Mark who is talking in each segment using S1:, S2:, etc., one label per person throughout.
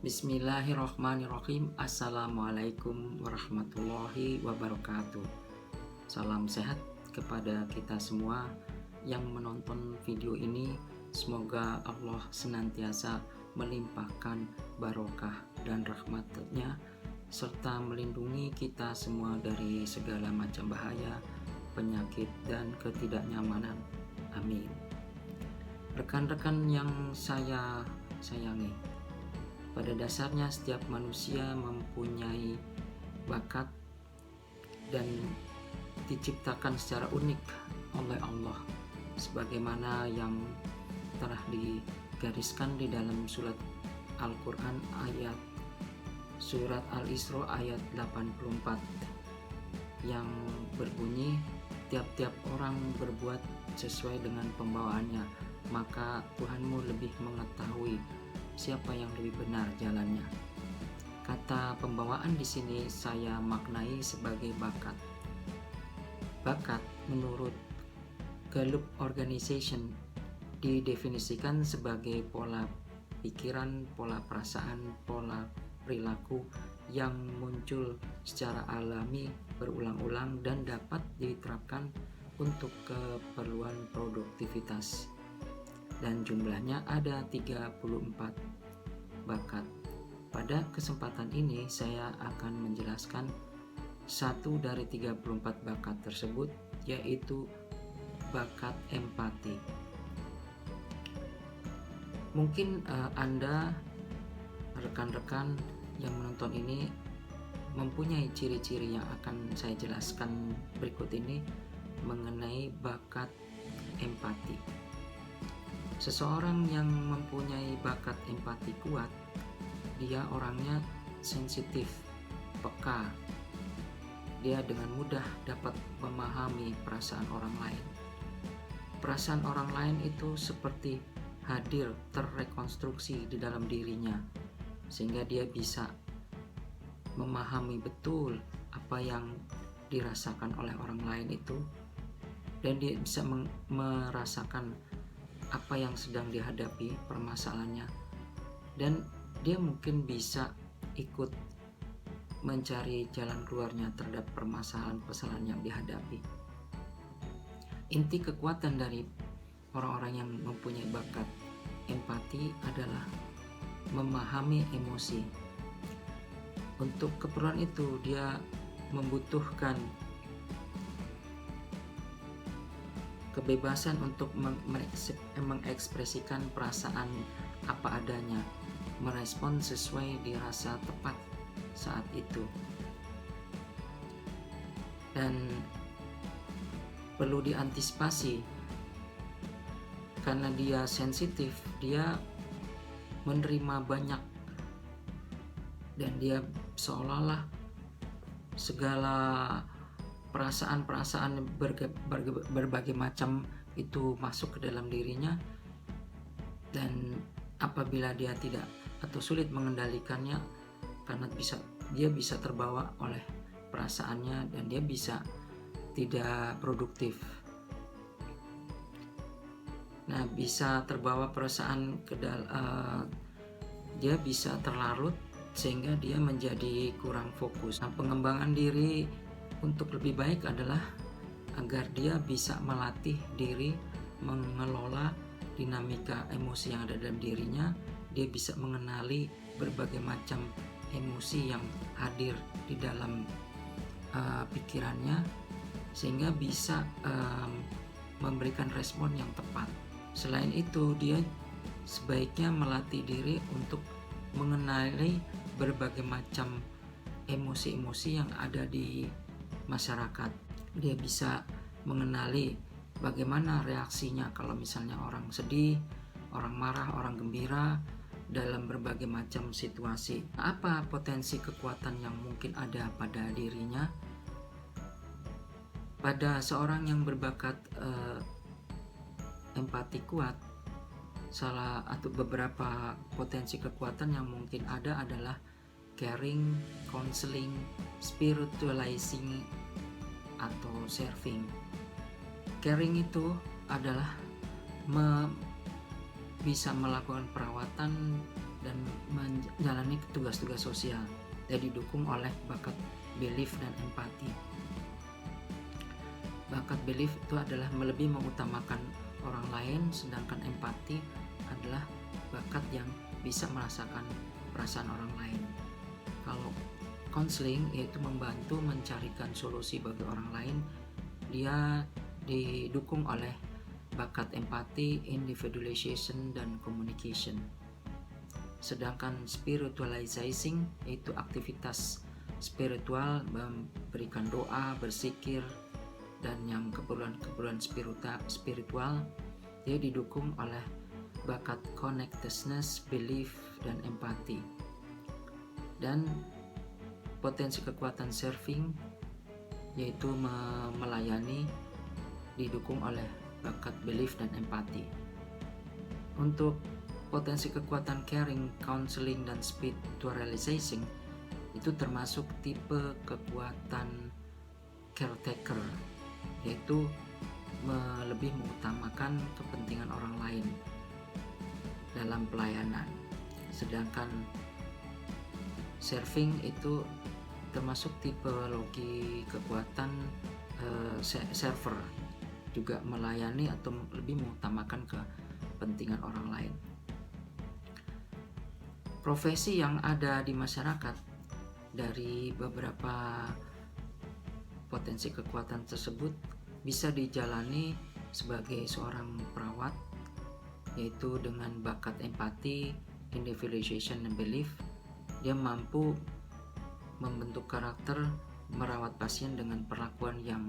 S1: Bismillahirrahmanirrahim. Assalamualaikum warahmatullahi wabarakatuh. Salam sehat kepada kita semua yang menonton video ini. Semoga Allah senantiasa melimpahkan barokah dan rahmat-Nya serta melindungi kita semua dari segala macam bahaya, penyakit, dan ketidaknyamanan. Amin. Rekan-rekan yang saya sayangi, pada dasarnya setiap manusia mempunyai bakat dan diciptakan secara unik oleh Allah, sebagaimana yang telah digariskan di dalam surat Al-Quran ayat surat Al-Isra ayat 84 yang berbunyi, tiap-tiap orang berbuat sesuai dengan pembawaannya, maka Tuhanmu lebih mengetahui siapa yang lebih benar jalannya. Kata pembawaan di sini saya maknai sebagai bakat. Bakat menurut Gallup Organization didefinisikan sebagai pola pikiran, pola perasaan, pola perilaku yang muncul secara alami berulang-ulang dan dapat diterapkan untuk keperluan produktivitas. Dan jumlahnya ada 34 bakat. Pada kesempatan ini saya akan menjelaskan satu dari 34 bakat tersebut, yaitu bakat empati. Mungkin Anda, rekan-rekan yang menonton ini, mempunyai ciri-ciri yang akan saya jelaskan berikut ini mengenai bakat empati. Seseorang yang mempunyai bakat empati kuat, dia orangnya sensitif, peka. Dia dengan mudah dapat memahami perasaan orang lain. Perasaan orang lain itu seperti hadir terrekonstruksi di dalam dirinya, sehingga dia bisa memahami betul apa yang dirasakan oleh orang lain itu, dan dia bisa merasakan apa yang sedang dihadapi permasalahannya, dan dia mungkin bisa ikut mencari jalan keluarnya terhadap permasalahan yang dihadapi. Inti kekuatan dari orang-orang yang mempunyai bakat empati adalah memahami emosi. Untuk keperluan itu dia membutuhkan kebebasan untuk mengekspresikan perasaan apa adanya, merespon sesuai dirasa tepat saat itu. Dan perlu diantisipasi, karena dia sensitif, dia menerima banyak, dan dia seolah-olah segala perasaan-perasaan berbagai macam itu masuk ke dalam dirinya, dan apabila dia tidak atau sulit mengendalikannya, karena dia bisa terbawa oleh perasaannya dan dia bisa tidak produktif. Nah, bisa terbawa perasaan dia bisa terlarut sehingga dia menjadi kurang fokus. Nah, pengembangan diri untuk lebih baik adalah agar dia bisa melatih diri mengelola dinamika emosi yang ada dalam dirinya. Dia bisa mengenali berbagai macam emosi yang hadir di dalam pikirannya, sehingga bisa memberikan respon yang tepat. Selain itu, dia sebaiknya melatih diri untuk mengenali berbagai macam emosi-emosi yang ada di masyarakat. Dia bisa mengenali bagaimana reaksinya kalau misalnya orang sedih, orang marah, orang gembira dalam berbagai macam situasi. Apa potensi kekuatan yang mungkin ada pada dirinya? Pada seorang yang berbakat empati kuat, salah atau beberapa potensi kekuatan yang mungkin ada adalah caring, counseling, spiritualizing, atau serving. Caring itu adalah bisa melakukan perawatan dan menjalani tugas-tugas sosial. Dia didukung oleh bakat belief dan empati. Bakat belief itu adalah lebih mengutamakan orang lain, sedangkan empati adalah bakat yang bisa merasakan perasaan orang lain. Kalau counseling yaitu membantu mencarikan solusi bagi orang lain, dia didukung oleh bakat empati, individualization, dan communication. Sedangkan spiritualizing yaitu aktivitas spiritual, memberikan doa, berzikir, dan yang keperluan spiritual, dia didukung oleh bakat connectedness, belief, dan empati. Dan potensi kekuatan serving yaitu melayani, didukung oleh bakat belief dan empati. Untuk potensi kekuatan caring, counseling, dan spiritualizing itu termasuk tipe kekuatan caretaker, yaitu lebih mengutamakan kepentingan orang lain dalam pelayanan. Sedangkan serving itu termasuk tipologi kekuatan server, juga melayani atau lebih mengutamakan kepentingan orang lain. Profesi yang ada di masyarakat dari beberapa potensi kekuatan tersebut bisa dijalani sebagai seorang perawat, yaitu dengan bakat empati, individualization, dan belief. Dia mampu membentuk karakter, merawat pasien dengan perlakuan yang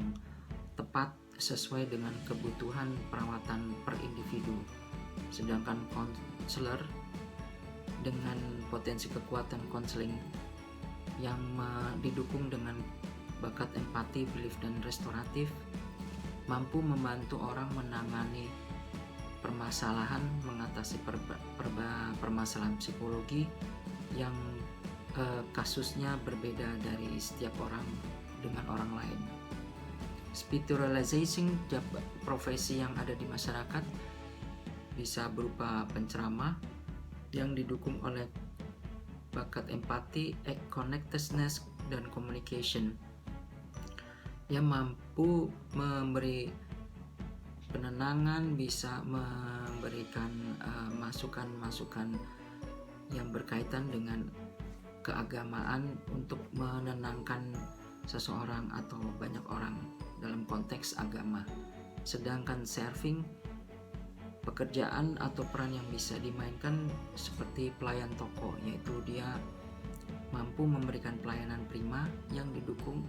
S1: tepat sesuai dengan kebutuhan perawatan per individu. Sedangkan konselor dengan potensi kekuatan konseling yang didukung dengan bakat empati, belief, dan restoratif, mampu membantu orang menangani permasalahan, mengatasi permasalahan psikologi yang kasusnya berbeda dari setiap orang dengan orang lain. Spiritualizing profesi yang ada di masyarakat bisa berupa penceramah yang didukung oleh bakat empati, connectedness, dan communication, yang mampu memberi penenangan, bisa memberikan masukan-masukan yang berkaitan dengan keagamaan untuk menenangkan seseorang atau banyak orang dalam konteks agama. Sedangkan serving, pekerjaan atau peran yang bisa dimainkan seperti pelayan toko, yaitu dia mampu memberikan pelayanan prima yang didukung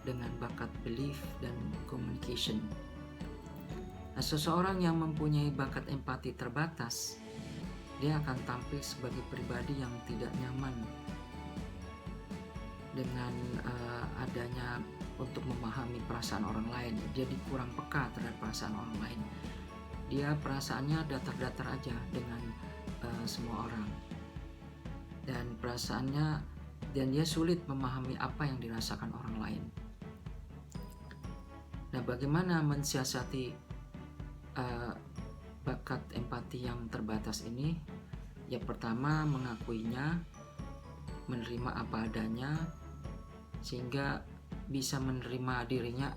S1: dengan bakat belief dan communication. Nah, seseorang yang mempunyai bakat empati terbatas, dia akan tampil sebagai pribadi yang tidak nyaman dengan adanya untuk memahami perasaan orang lain. Dia kurang peka terhadap perasaan orang lain. Dia perasaannya datar-datar aja dengan semua orang, dan perasaannya, dan dia sulit memahami apa yang dirasakan orang lain. Nah, bagaimana mensiasati bakat empati yang terbatas ini? Ya, pertama, mengakuinya, menerima apa adanya, sehingga bisa menerima dirinya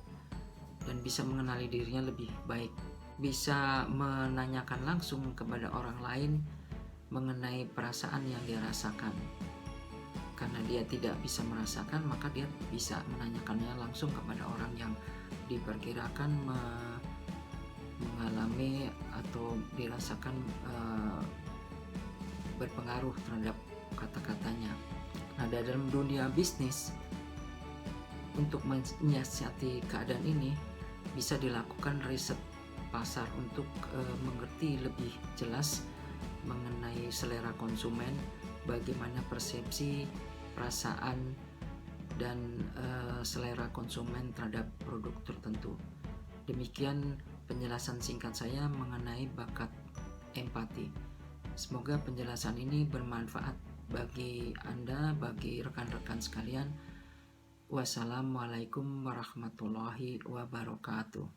S1: dan bisa mengenali dirinya lebih baik. Bisa menanyakan langsung kepada orang lain mengenai perasaan yang dia rasakan. Karena dia tidak bisa merasakan, maka dia bisa menanyakannya langsung kepada orang yang diperkirakan mengalami atau dirasakan berpengaruh terhadap kata-katanya. Nah, dalam dunia bisnis, untuk menyiasati keadaan ini bisa dilakukan riset pasar untuk mengerti lebih jelas mengenai selera konsumen, bagaimana persepsi, perasaan, dan selera konsumen terhadap produk tertentu. Demikian penjelasan singkat saya mengenai bakat empati. Semoga penjelasan ini bermanfaat bagi Anda, bagi rekan-rekan sekalian. Wassalamualaikum warahmatullahi wabarakatuh.